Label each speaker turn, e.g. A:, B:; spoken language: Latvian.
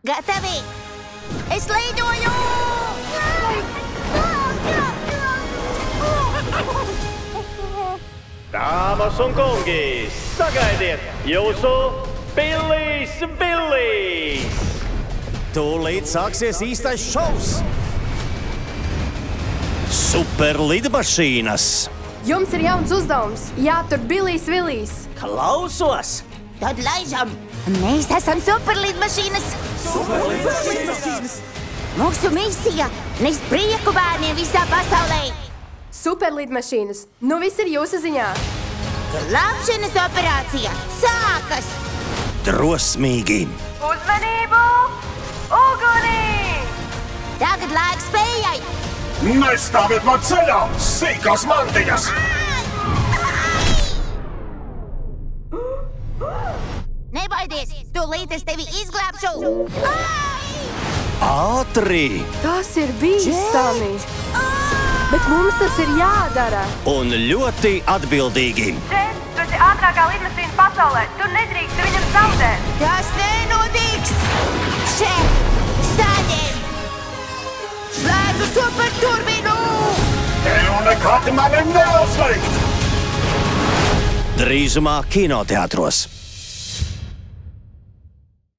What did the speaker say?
A: Gatavi! Es lidoju!
B: Dāmas un kungi, sagaidiet jūsu Billijs!
C: Tūlīt sāksies īstais šovs! Super lidmašīnas!
D: Jums ir jauns uzdevums – jātur Billijs.
C: Klausos!
A: Tad laižam! Mēs esam superlidmašīnas!
C: Superlidmašīnas!
A: Mūsu misija – nest prieku bērniem visā pasaulē!
D: Superlidmašīnas. Nu viss ir jūsu ziņā.
A: Glābšanas operācija sākas!
C: Drosmīgi!
D: Uzmanību! Ugunī!
A: Tagad laiks spējai!
E: Nestāviet man ceļā, sīkās mantiņas!
A: Nebaidies! Tūlīt es tevi izglābšu!
C: Ātri!
D: Tas ir bīstami! Bet mums tas ir jādara!
C: Un ļoti atbildīgi!
D: Džens, tu esi ātrākā lidmašīna pasaulē! Tu nedrīkst viņam zaudēt!
A: Tas nenotiks! Še! Saņem! Slēdzu superturbinu!
E: Tev nekad mani neuzlikt!
C: Drīzumā kinoteātros!